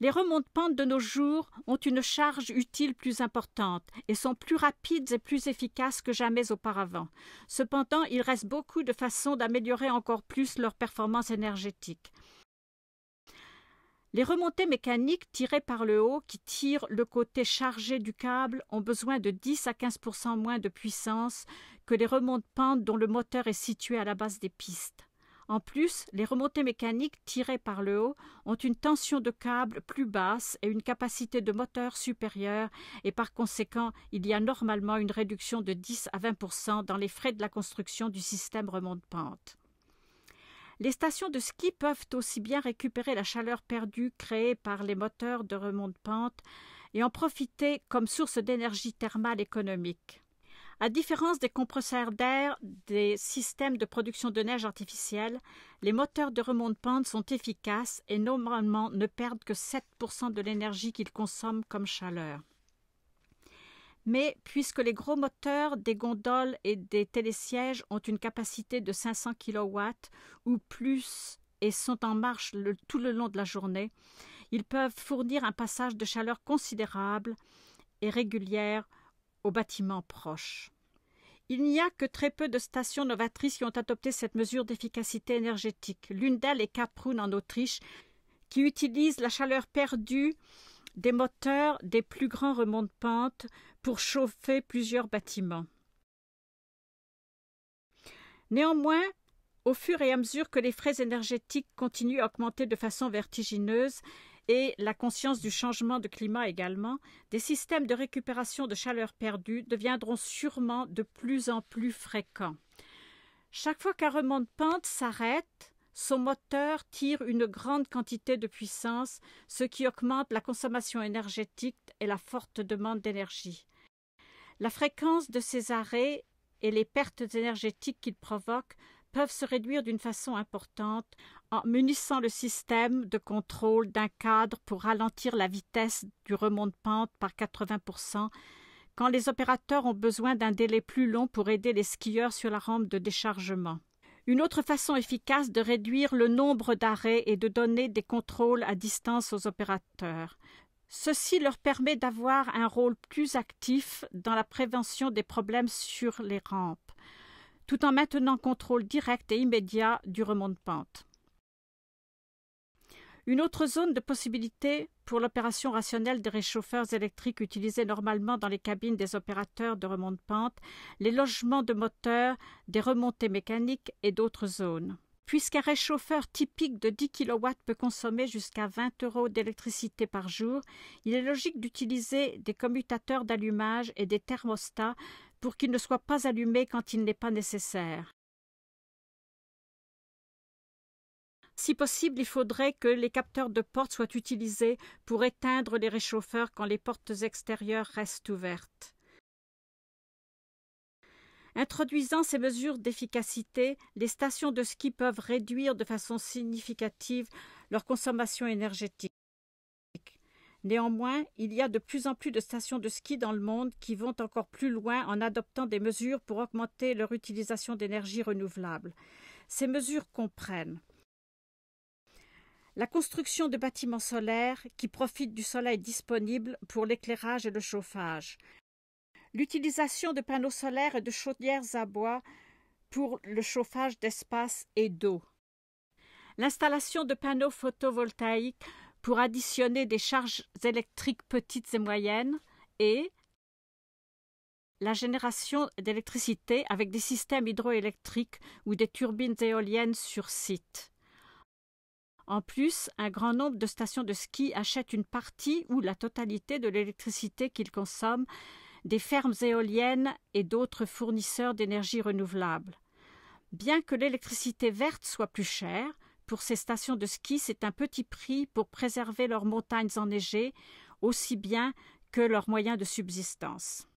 Les remontes-pentes de nos jours ont une charge utile plus importante et sont plus rapides et plus efficaces que jamais auparavant. Cependant, il reste beaucoup de façons d'améliorer encore plus leur performance énergétique. Les remontées mécaniques tirées par le haut, qui tirent le côté chargé du câble, ont besoin de 10 à 15% moins de puissance que les remontes-pentes dont le moteur est situé à la base des pistes. En plus, les remontées mécaniques tirées par le haut ont une tension de câble plus basse et une capacité de moteur supérieure et par conséquent, il y a normalement une réduction de 10 à 20% dans les frais de la construction du système remonte-pente. Les stations de ski peuvent aussi bien récupérer la chaleur perdue créée par les moteurs de remonte-pente et en profiter comme source d'énergie thermale économique. À différence des compresseurs d'air des systèmes de production de neige artificielle, les moteurs de remonte-pente sont efficaces et normalement ne perdent que 7% de l'énergie qu'ils consomment comme chaleur. Mais puisque les gros moteurs des gondoles et des télésièges ont une capacité de 500 kW ou plus et sont en marche tout le long de la journée, ils peuvent fournir un passage de chaleur considérable et régulière aux bâtiments proches. Il n'y a que très peu de stations novatrices qui ont adopté cette mesure d'efficacité énergétique. L'une d'elles est Kaprun en Autriche, qui utilise la chaleur perdue des moteurs des plus grands remonte-pente pour chauffer plusieurs bâtiments. Néanmoins, au fur et à mesure que les frais énergétiques continuent à augmenter de façon vertigineuse et la conscience du changement de climat également, des systèmes de récupération de chaleur perdue deviendront sûrement de plus en plus fréquents. Chaque fois qu'un remonte-pente s'arrête, son moteur tire une grande quantité de puissance, ce qui augmente la consommation énergétique et la forte demande d'énergie. La fréquence de ces arrêts et les pertes énergétiques qu'ils provoquent peuvent se réduire d'une façon importante en munissant le système de contrôle d'un cadre pour ralentir la vitesse du remonte-pente par 80% quand les opérateurs ont besoin d'un délai plus long pour aider les skieurs sur la rampe de déchargement. Une autre façon efficace de réduire le nombre d'arrêts est de donner des contrôles à distance aux opérateurs. Ceci leur permet d'avoir un rôle plus actif dans la prévention des problèmes sur les rampes, tout en maintenant contrôle direct et immédiat du remonte-pente. Une autre zone de possibilité pour l'opération rationnelle des réchauffeurs électriques utilisés normalement dans les cabines des opérateurs de remonte-pente, les logements de moteurs, des remontées mécaniques et d'autres zones. Puisqu'un réchauffeur typique de 10 kW peut consommer jusqu'à 20 € d'électricité par jour, il est logique d'utiliser des commutateurs d'allumage et des thermostats pour qu'ils ne soient pas allumés quand il n'est pas nécessaire. Si possible, il faudrait que les capteurs de porte soient utilisés pour éteindre les réchauffeurs quand les portes extérieures restent ouvertes. Introduisant ces mesures d'efficacité, les stations de ski peuvent réduire de façon significative leur consommation énergétique. Néanmoins, il y a de plus en plus de stations de ski dans le monde qui vont encore plus loin en adoptant des mesures pour augmenter leur utilisation d'énergie renouvelable. Ces mesures comprennent la construction de bâtiments solaires qui profitent du soleil disponible pour l'éclairage et le chauffage, l'utilisation de panneaux solaires et de chaudières à bois pour le chauffage d'espace et d'eau, l'installation de panneaux photovoltaïques pour additionner des charges électriques petites et moyennes et la génération d'électricité avec des systèmes hydroélectriques ou des turbines éoliennes sur site. En plus, un grand nombre de stations de ski achètent une partie ou la totalité de l'électricité qu'ils consomment des fermes éoliennes et d'autres fournisseurs d'énergie renouvelable. Bien que l'électricité verte soit plus chère, pour ces stations de ski, c'est un petit prix pour préserver leurs montagnes enneigées, aussi bien que leurs moyens de subsistance.